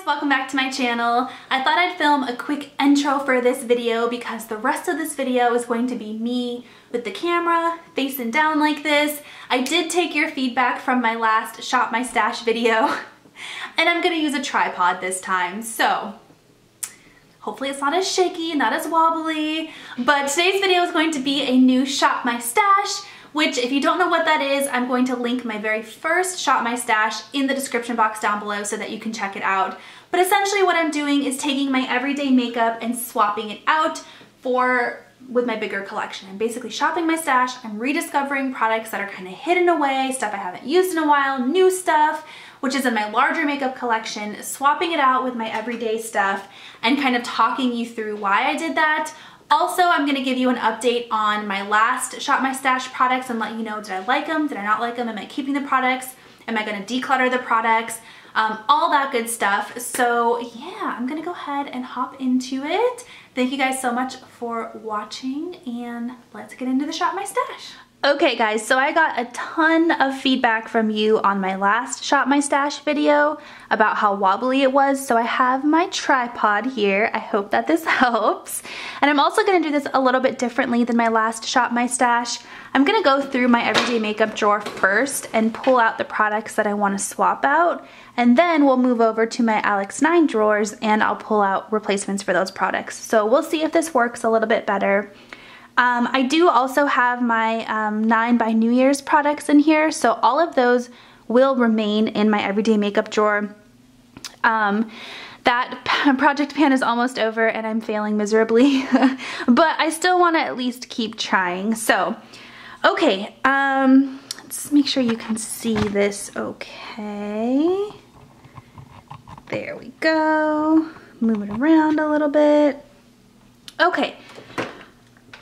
welcome back to my channel. I thought I'd film a quick intro for this video because the rest of this video is going to be me with the camera facing down like this. I did take your feedback from my last Shop My Stash video and I'm gonna use a tripod this time. So hopefully it's not as shaky, not as wobbly, but today's video is going to be a new Shop My Stash, which if you don't know what that is, I'm going to link my very first Shop My Stash in the description box down below so that you can check it out. But essentially what I'm doing is taking my everyday makeup and swapping it out with my bigger collection. I'm basically shopping my stash, I'm rediscovering products that are kind of hidden away, stuff I haven't used in a while, new stuff, which is in my larger makeup collection, swapping it out with my everyday stuff and kind of talking you through why I did that. Also, I'm gonna give you an update on my last Shop My Stash products and let you know, did I like them, did I not like them, am I keeping the products, am I gonna declutter the products, all that good stuff. So yeah, I'm gonna go ahead and hop into it. Thank you guys so much for watching and let's get into the Shop My Stash. Okay guys, so I got a ton of feedback from you on my last Shop My Stash video about how wobbly it was, so I have my tripod here. I hope that this helps. And I'm also gonna do this a little bit differently than my last Shop My Stash. I'm gonna go through my everyday makeup drawer first and pull out the products that I wanna swap out, and then we'll move over to my Alex 9 drawers and I'll pull out replacements for those products. So we'll see if this works a little bit better. I do also have my 9 by New Year's products in here, so all of those will remain in my everyday makeup drawer. That project pan is almost over and I'm failing miserably, but I still want to at least keep trying. So, okay, let's make sure you can see this okay. There we go. Move it around a little bit. Okay.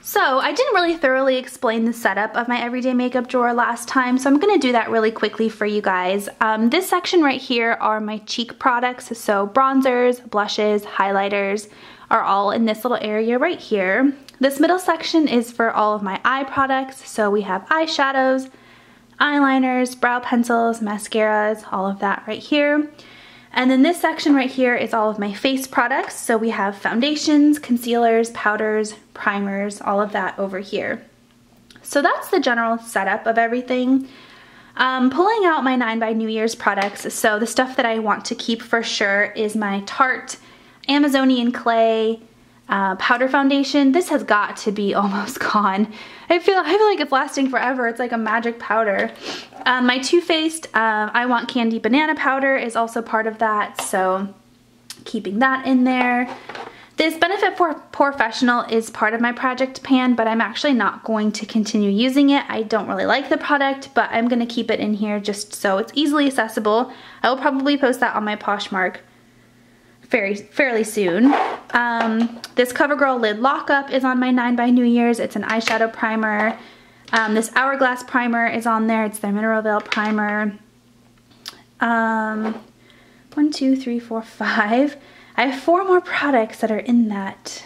So I didn't really thoroughly explain the setup of my everyday makeup drawer last time, so I'm going to do that really quickly for you guys. This section right here are my cheek products, so bronzers, blushes, highlighters are all in this little area right here. This middle section is for all of my eye products, so we have eyeshadows, eyeliners, brow pencils, mascaras, all of that right here. And then this section right here is all of my face products. So we have foundations, concealers, powders, primers, all of that over here. So that's the general setup of everything. Pulling out my 9 by New Year's products. So the stuff that I want to keep for sure is my Tarte Amazonian Clay powder foundation. This has got to be almost gone. I feel like it's lasting forever. It's like a magic powder. My Too Faced I Want Candy Banana powder is also part of that, so keeping that in there. This Benefit for Professional is part of my project pan, but I'm actually not going to continue using it. I don't really like the product, but I'm going to keep it in here just so it's easily accessible. I will probably post that on my Poshmark fairly soon. This CoverGirl Lid Lockup is on my 9 by New Year's. It's an eyeshadow primer. This Hourglass primer is on there. It's their Mineral Veil primer. 1, 2, 3, 4, 5. I have 4 more products that are in that.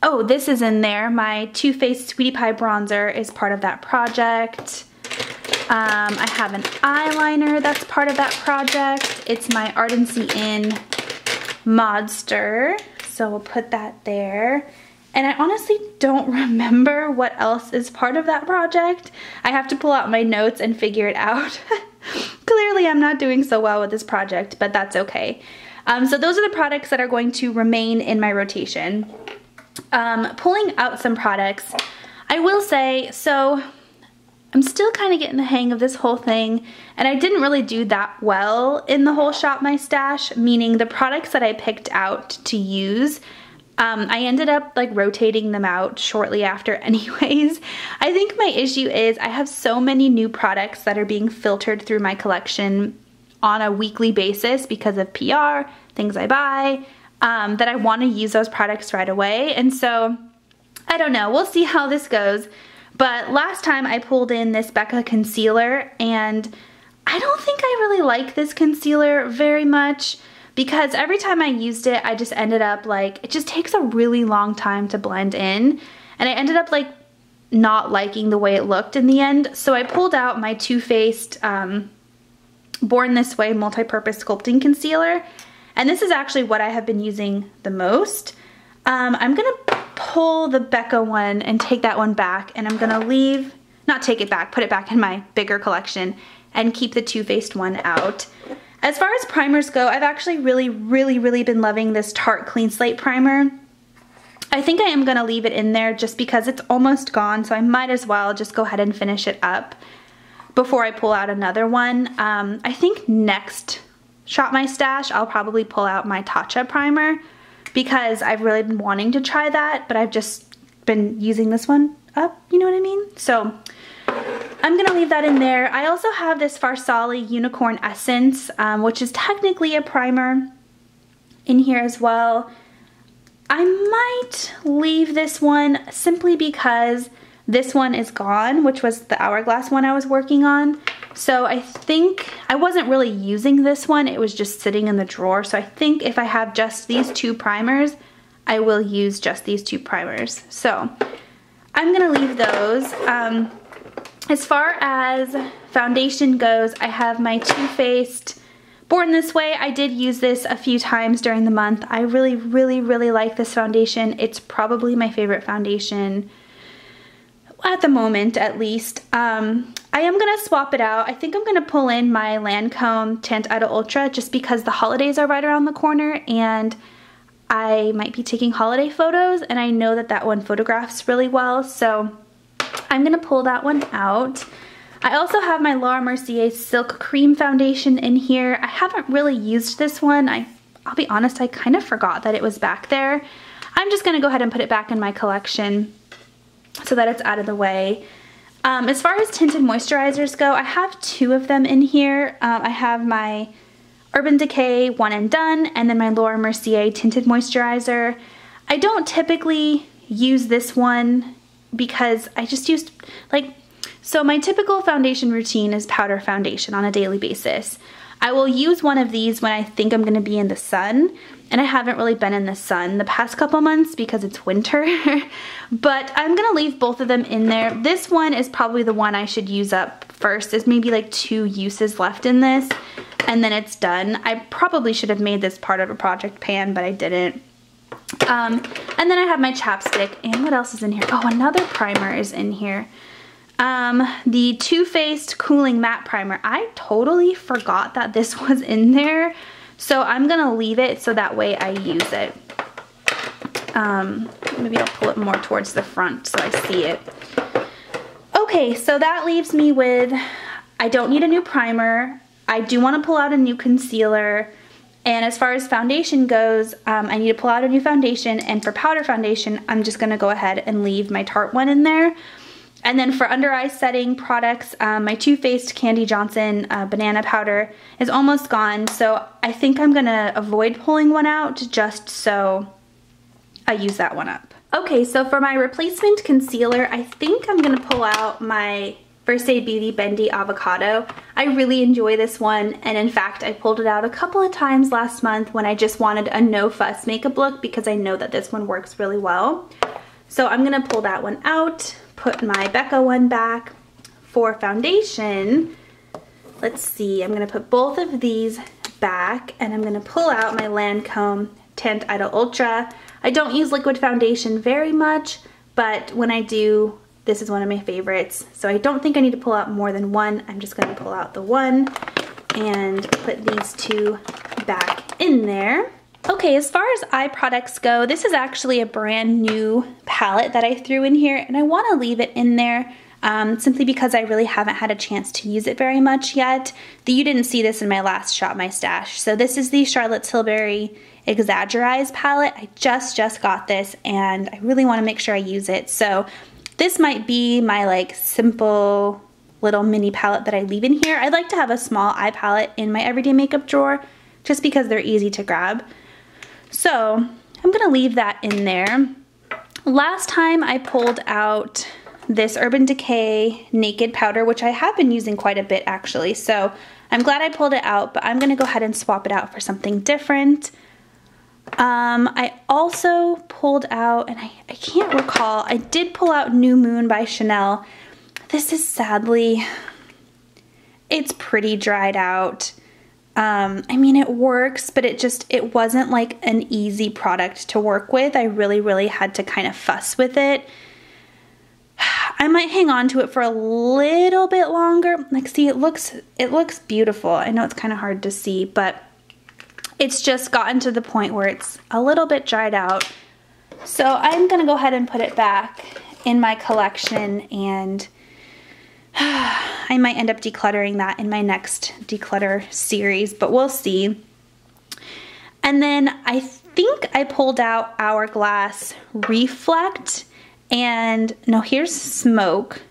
Oh, this is in there. My Too Faced Sweetie Pie bronzer is part of that project. I have an eyeliner that's part of that project. It's my Ardency In Modster, so we'll put that there. And I honestly don't remember what else is part of that project. I have to pull out my notes and figure it out. Clearly I'm not doing so well with this project, but that's okay. So those are the products that are going to remain in my rotation. Pulling out some products, I will say, so I'm still kind of getting the hang of this whole thing, and I didn't really do that well in the whole Shop My Stash, meaning the products that I picked out to use, I ended up like rotating them out shortly after anyways. I think my issue is I have so many new products that are being filtered through my collection on a weekly basis because of PR, things I buy, that I want to use those products right away. And so, I don't know, we'll see how this goes. But last time I pulled in this Becca concealer, and I don't think I really like this concealer very much because every time I used it, I just ended up like, it just takes a really long time to blend in. And I ended up like not liking the way it looked in the end. So I pulled out my Too Faced Born This Way Multi-Purpose Sculpting Concealer. And this is actually what I have been using the most. I'm gonna pull the Becca one and take that one back, and I'm gonna leave, not take it back, put it back in my bigger collection and keep the Too Faced one out. As far as primers go, I've actually really been loving this Tarte Clean Slate primer. I think I am gonna leave it in there just because it's almost gone, so I might as well just go ahead and finish it up before I pull out another one. I think next Shop My Stash, I'll probably pull out my Tatcha primer because I've really been wanting to try that, but I've just been using this one up, you know what I mean? So I'm gonna leave that in there. I also have this Farsali Unicorn Essence, which is technically a primer in here as well. I might leave this one simply because this one is gone, which was the Hourglass one I was working on. So I think I wasn't really using this one. It was just sitting in the drawer. So I think if I have just these two primers, I will use just these two primers. So I'm gonna leave those. As far as foundation goes, I have my Too Faced Born This Way. I did use this a few times during the month. I really like this foundation. It's probably my favorite foundation at the moment, at least. I am gonna swap it out. I think I'm gonna pull in my Lancome Tint Idol Ultra just because the holidays are right around the corner and I might be taking holiday photos, and I know that that one photographs really well, so I'm gonna pull that one out. I also have my Laura Mercier Silk Cream Foundation in here. I haven't really used this one. I'll be honest, I kind of forgot that it was back there. I'm just gonna go ahead and put it back in my collection so that it's out of the way. As far as tinted moisturizers go, I have two of them in here. I have my Urban Decay One and Done, and then my Laura Mercier Tinted Moisturizer. I don't typically use this one because I just used, so my typical foundation routine is powder foundation on a daily basis. I will use one of these when I think I'm gonna be in the sun, and I haven't really been in the sun the past couple months because it's winter, but I'm gonna leave both of them in there. This one is probably the one I should use up first. There's maybe like 2 uses left in this, and then it's done. I probably should have made this part of a project pan, but I didn't. And then I have my chapstick, and what else is in here? Oh, another primer is in here. The Too Faced Cooling Matte Primer. I totally forgot that this was in there, so I'm gonna leave it so that way I use it. Maybe I'll pull it more towards the front so I see it. Okay, so that leaves me with, I don't need a new primer. I do want to pull out a new concealer. And as far as foundation goes, I need to pull out a new foundation, and for powder foundation, I'm just gonna go ahead and leave my Tarte one in there. And then for under eye setting products, my Too Faced Candy Johnson banana powder is almost gone, so I think I'm gonna avoid pulling one out just so I use that one up. Okay, so for my replacement concealer, I think I'm gonna pull out my First Aid Beauty Bendy Avocado. I really enjoy this one, and in fact, I pulled it out a couple of times last month when I just wanted a no fuss makeup look because I know that this one works really well. So I'm gonna pull that one out, put my Becca one back. For foundation, let's see, I'm gonna put both of these back, and I'm gonna pull out my Lancome Tint Idol Ultra. I don't use liquid foundation very much, but when I do, this is one of my favorites. So I don't think I need to pull out more than one. I'm just gonna pull out the one and put these two back in there. Okay, as far as eye products go, this is actually a brand new palette that I threw in here, and I want to leave it in there simply because I really haven't had a chance to use it very much yet. You didn't see this in my last Shop My Stash. So this is the Charlotte Tilbury Exaggerize palette. I just got this, and I really want to make sure I use it. So this might be my simple little mini palette that I leave in here. I'd like to have a small eye palette in my everyday makeup drawer just because they're easy to grab. So I'm gonna leave that in there. Last time I pulled out this Urban Decay Naked Powder, which I have been using quite a bit actually, so I'm glad I pulled it out, but I'm gonna go ahead and swap it out for something different. I also pulled out, and I can't recall, I did pull out New Moon by Chanel. This is sadly It's pretty dried out. I mean, it works, but it wasn't like an easy product to work with. I really had to kind of fuss with it. I might hang on to it for a little bit longer. Like, see, it looks beautiful. I know it's kind of hard to see, but it's just gotten to the point where it's a little bit dried out. So I'm gonna go ahead and put it back in my collection, and I might end up decluttering that in my next declutter series, but we'll see. And then I think I pulled out Hourglass Reflect, and no, here's Smoke.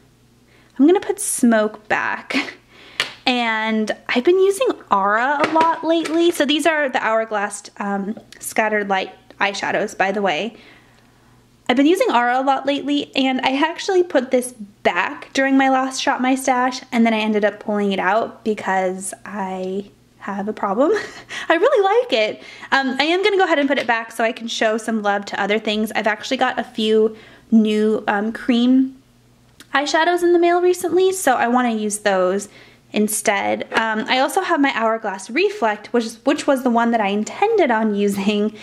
I'm gonna put Smoke back. And I've been using Aura a lot lately. So these are the Hourglass Scattered Light eyeshadows, by the way. I've been using Aura a lot lately, and I actually put this back during my last Shop My Stash, and then I ended up pulling it out because I have a problem. I really like it. I am gonna go ahead and put it back so I can show some love to other things. I've actually got a few new cream eyeshadows in the mail recently, so I wanna use those instead. I also have my Hourglass Reflect, which was the one that I intended on using,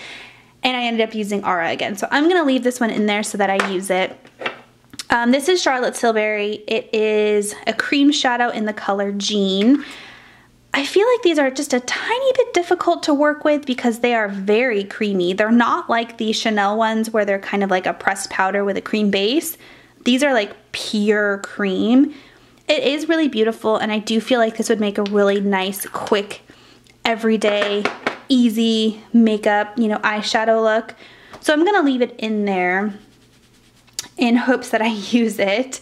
and I ended up using Aura again. So I'm gonna leave this one in there so that I use it. This is Charlotte Tilbury. It is a cream shadow in the color Jean. I feel like these are just a tiny bit difficult to work with because they are very creamy. They're not like the Chanel ones where they're kind of like a pressed powder with a cream base. These are like pure cream. It is really beautiful, and I do feel like this would make a really nice, quick, everyday, easy makeup, you know, eyeshadow look. So I'm gonna leave it in there in hopes that I use it.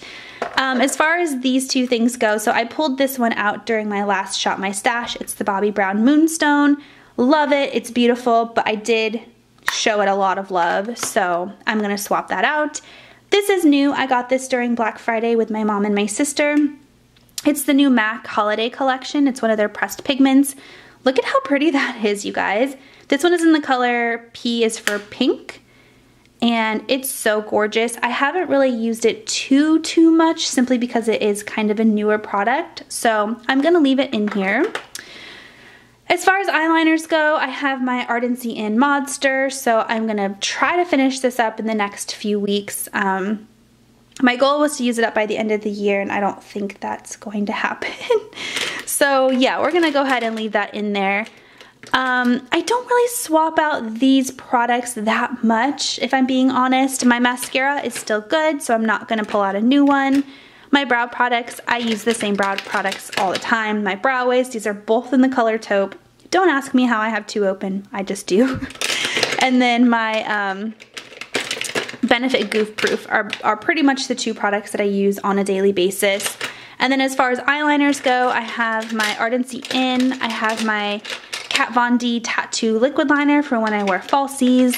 As far as these two things go, so I pulled this one out during my last Shop My Stash. It's the Bobbi Brown Moonstone. Love it, it's beautiful, but I did show it a lot of love, so I'm gonna swap that out. This is new. I got this during Black Friday with my mom and my sister. It's the new MAC Holiday Collection. It's one of their pressed pigments. Look at how pretty that is, you guys. This one is in the color P is for pink, and it's so gorgeous. I haven't really used it too much simply because it is kind of a newer product, so I'm gonna leave it in here. As far as eyeliners go, I have my Ardency in Modster, so I'm gonna try to finish this up in the next few weeks. My goal was to use it up by the end of the year, and I don't think that's going to happen. So yeah, we're gonna go ahead and leave that in there. I don't really swap out these products that much, if I'm being honest. My mascara is still good, so I'm not gonna pull out a new one. My brow products, I use the same brow products all the time. My brow waves, these are both in the color taupe. Don't ask me how I have two open, I just do. And then my Benefit Goof Proof are pretty much the two products that I use on a daily basis. And then as far as eyeliners go, I have my Ardency In, I have my Kat Von D Tattoo Liquid Liner for when I wear falsies,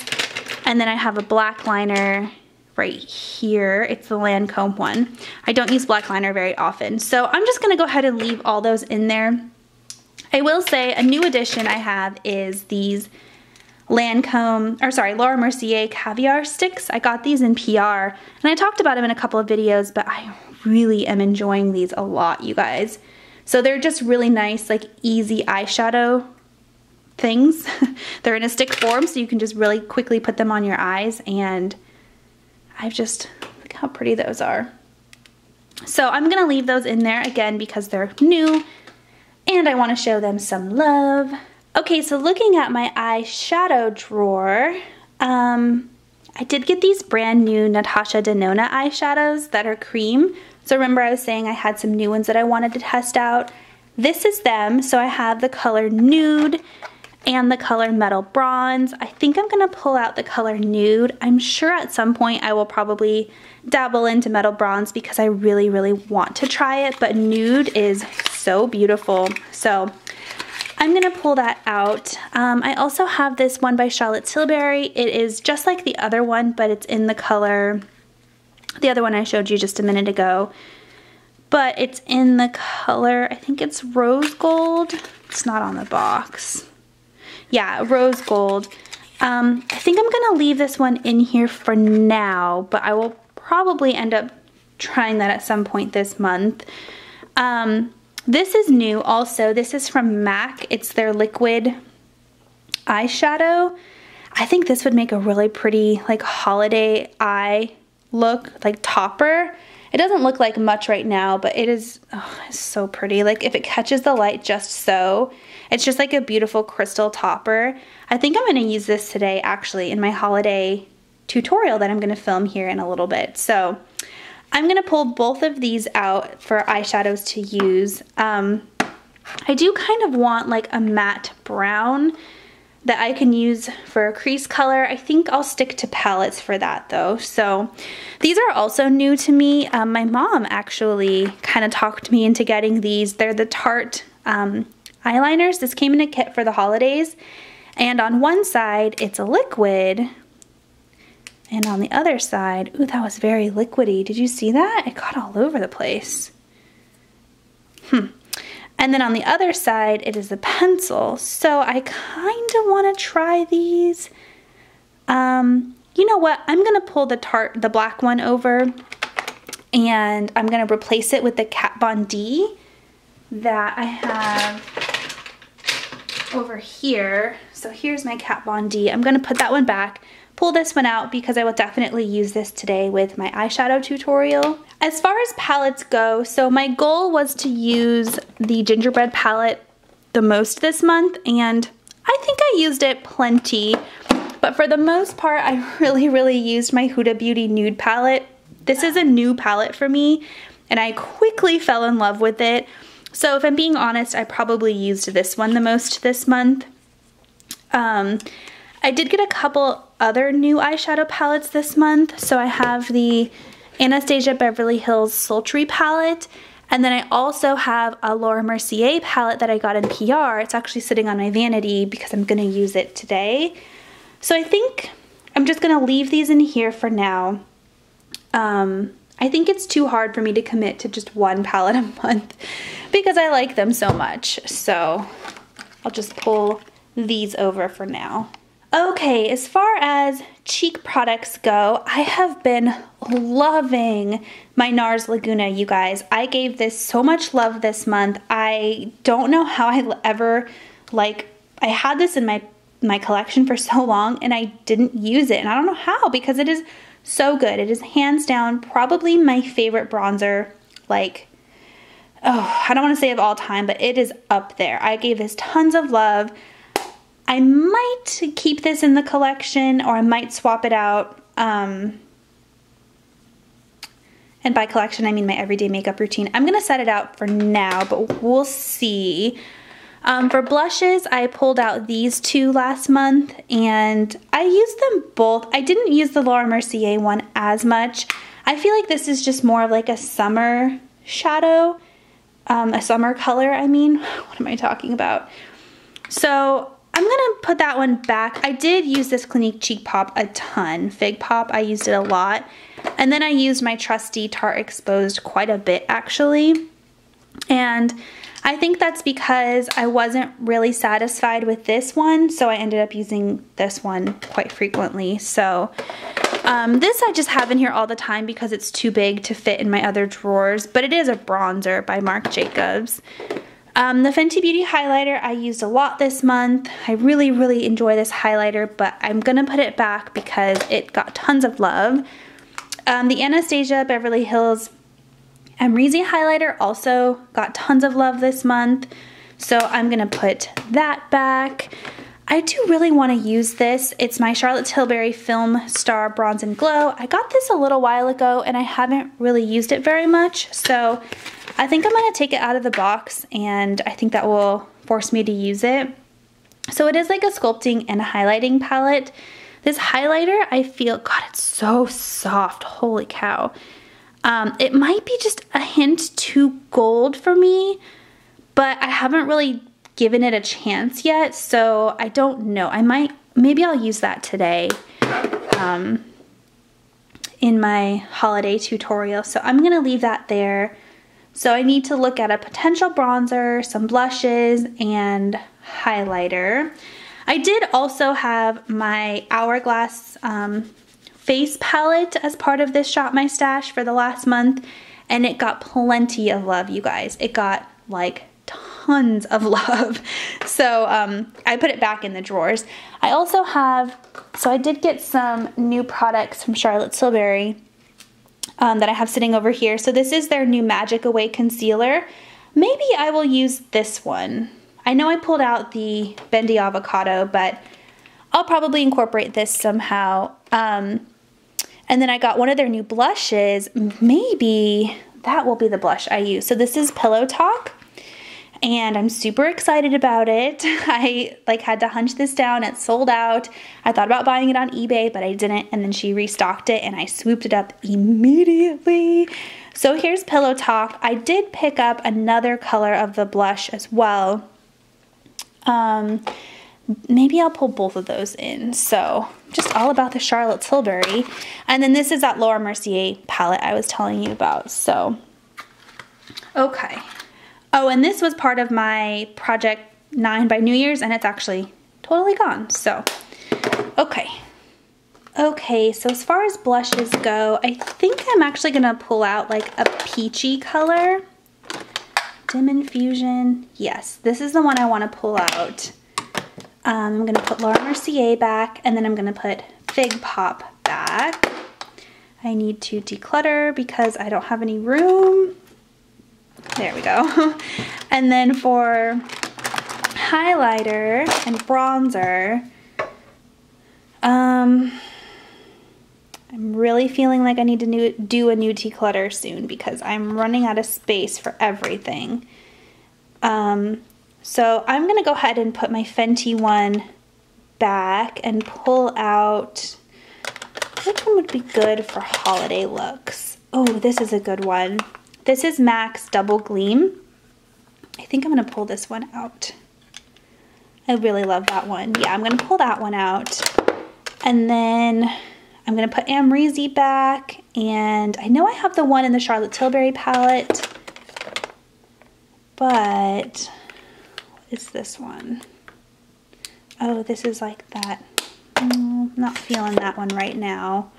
and then I have a black liner right here. It's the Lancome one. I don't use black liner very often, so I'm just gonna go ahead and leave all those in there. I will say a new addition I have is these Laura Mercier Caviar Sticks. I got these in PR, and I talked about them in a couple of videos, but I really am enjoying these a lot, you guys. So they're just really nice, like easy eyeshadow things. They're in a stick form, so you can just really quickly put them on your eyes, and look how pretty those are. So I'm gonna leave those in there again because they're new and I want to show them some love. Okay, so looking at my eyeshadow drawer, I did get these brand new Natasha Denona eyeshadows that are cream. So remember I was saying I had some new ones that I wanted to test out. This is them. So I have the color Nude and the color Metal Bronze. I think I'm gonna pull out the color Nude. I'm sure at some point I will probably dabble into Metal Bronze because I really want to try it, but Nude is so beautiful. So I'm gonna pull that out. I also have this one by Charlotte Tilbury. It is just like the other one, but it's in the color, the other one I showed you just a minute ago, but it's in the color, I think it's Rose Gold. It's not on the box. Yeah, Rose Gold. I think I'm gonna leave this one in here for now, but I will probably end up trying that at some point this month. This is new also. This is from MAC. It's their liquid eyeshadow. I think this would make a really pretty like holiday eye look, like topper. It doesn't look like much right now, but it is, oh, it's so pretty. Like if it catches the light just so, it's just like a beautiful crystal topper. I think I'm gonna use this today actually in my holiday tutorial that I'm gonna film here in a little bit. So I'm gonna pull both of these out for eyeshadows to use. I do kind of want like a matte brown that I can use for a crease color. I think I'll stick to palettes for that though. So these are also new to me. My mom actually kind of talked me into getting these. They're the Tarte eyeliners. This came in a kit for the holidays. And on one side, it's a liquid. And on the other side, ooh, that was very liquidy. Did you see that? It got all over the place. And then on the other side, it is a pencil. So I kind of want to try these. You know what? I'm going to pull the black one over and I'm going to replace it with the Kat Von D that I have over here. So here's my Kat Von D. I'm going to put that one back, pull this one out because I will definitely use this today with my eyeshadow tutorial. As far as palettes go, so my goal was to use the gingerbread palette the most this month, and I think I used it plenty, but for the most part, I really used my Huda Beauty nude palette. This is a new palette for me, and I quickly fell in love with it. So if I'm being honest, I probably used this one the most this month. I did get a couple other new eyeshadow palettes this month. So I have the Anastasia Beverly Hills Sultry palette, and then I also have a Laura Mercier palette that I got in PR. It's actually sitting on my vanity because I'm gonna use it today. So I think I'm just gonna leave these in here for now. I think it's too hard for me to commit to just one palette a month because I like them so much. So I'll just pull these over for now. Okay, as far as cheek products go, I have been loving my NARS Laguna, you guys. I gave this so much love this month. I don't know how I ever, I had this in my collection for so long and I didn't use it. And I don't know how, because it is so good. It is hands down probably my favorite bronzer, I don't want to say of all time, but it is up there. I gave this tons of love. I might keep this in the collection or I might swap it out. And by collection, I mean my everyday makeup routine. I'm going to set it out for now, but we'll see. For blushes, I pulled out these two last month and I used them both. I didn't use the Laura Mercier one as much. I feel like this is just more of like a summer shadow, a summer color, I mean. What am I talking about? So I'm gonna put that one back. I did use this Clinique Cheek Pop a ton. Fig Pop, I used it a lot. And then I used my trusty Tarte Exposed quite a bit actually. And I think that's because I wasn't really satisfied with this one, so I ended up using this one quite frequently. So this I just have in here all the time because it's too big to fit in my other drawers, but it is a bronzer by Marc Jacobs. The Fenty Beauty highlighter I used a lot this month. I really enjoy this highlighter, but I'm gonna put it back because it got tons of love. The Anastasia Beverly Hills Amrezy highlighter also got tons of love this month, so I'm gonna put that back. I do really want to use this. It's my Charlotte Tilbury Film Star Bronze and Glow. I got this a little while ago and I haven't really used it very much, so I think I'm going to take it out of the box and I think that will force me to use it. So it is like a sculpting and highlighting palette. This highlighter, I feel, God, it's so soft. Holy cow. It might be just a hint too gold for me, but I haven't really given it a chance yet, so I don't know. Maybe I'll use that today in my holiday tutorial. So I'm gonna leave that there. So I need to look at a potential bronzer, some blushes, and highlighter. I did also have my Hourglass face palette as part of this Shop My Stash for the last month, and it got plenty of love, you guys. It got like tons of love. So I put it back in the drawers. I also have, so I did get some new products from Charlotte Tilbury that I have sitting over here. So this is their new Magic Away concealer. Maybe I will use this one. I know I pulled out the Bendy Avocado, but I'll probably incorporate this somehow. And then I got one of their new blushes. Maybe that will be the blush I use. So this is Pillow Talk, and I'm super excited about it. I like had to hunch this down. It sold out. I thought about buying it on eBay, but I didn't, and then she restocked it and I swooped it up immediately. So here's Pillow Talk. I did pick up another color of the blush as well. Maybe I'll pull both of those in. So just all about the Charlotte Tilbury. And then this is that Laura Mercier palette I was telling you about. So, okay. Oh, and this was part of my Project 9 by New Year's, and it's actually totally gone. So, okay. Okay, so as far as blushes go, I think I'm actually gonna pull out like a peachy color. Dim Infusion. Yes, this is the one I wanna pull out. I'm gonna put Laura Mercier back, and then I'm gonna put Fig Pop back. I need to declutter because I don't have any room. There we go. And then for highlighter and bronzer, I'm really feeling like I need to do a new declutter soon because I'm running out of space for everything. So I'm gonna go ahead and put my Fenty one back and pull out, which one would be good for holiday looks? Oh, this is a good one. This is MAC's Double Gleam. I think I'm gonna pull this one out. I really love that one. Yeah, I'm gonna pull that one out. And then I'm gonna put Amrezy back, and I know I have the one in the Charlotte Tilbury palette, but what is this one? Oh, this is like that. Not feeling that one right now.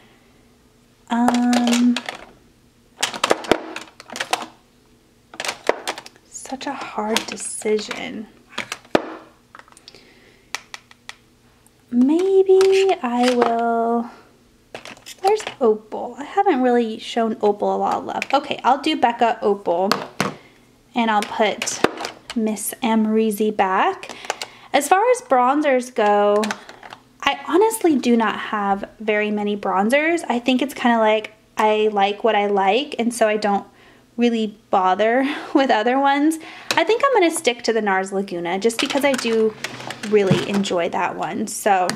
Such a hard decision. Maybe I will, where's Opal? I haven't really shown Opal a lot of love. Okay, I'll do Becca Opal, and I'll put Miss Amrezy back. As far as bronzers go, I honestly do not have very many bronzers. I think it's kind of like I like what I like, and so I don't really bother with other ones. I think I'm going to stick to the NARS Laguna just because I do really enjoy that one. So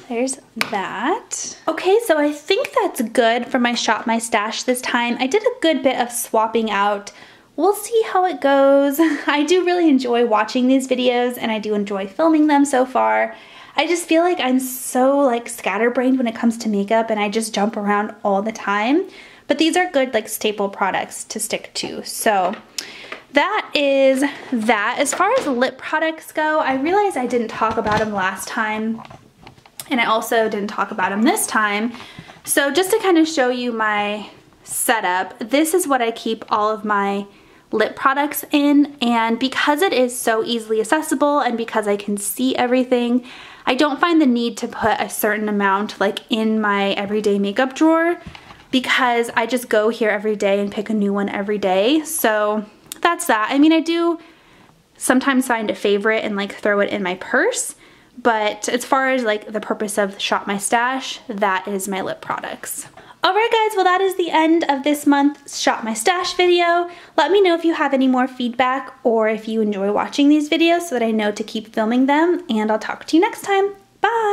there's that. Okay, so I think that's good for my Shop My Stash this time. I did a good bit of swapping out. We'll see how it goes. I do really enjoy watching these videos, and I do enjoy filming them so far. I just feel like I'm so like scatterbrained when it comes to makeup, and I just jump around all the time. But these are good like staple products to stick to. So that is that. As far as lip products go, I realized I didn't talk about them last time, and I also didn't talk about them this time. So just to kind of show you my setup, this is what I keep all of my lip products in, and because it is so easily accessible and because I can see everything, I don't find the need to put a certain amount like in my everyday makeup drawer, because I just go here every day and pick a new one every day. So that's that. I mean, I do sometimes find a favorite and like throw it in my purse, but as far as like the purpose of Shop My Stash, that is my lip products. Alright guys, well that is the end of this month's Shop My Stash video. Let me know if you have any more feedback or if you enjoy watching these videos so that I know to keep filming them, and I'll talk to you next time. Bye!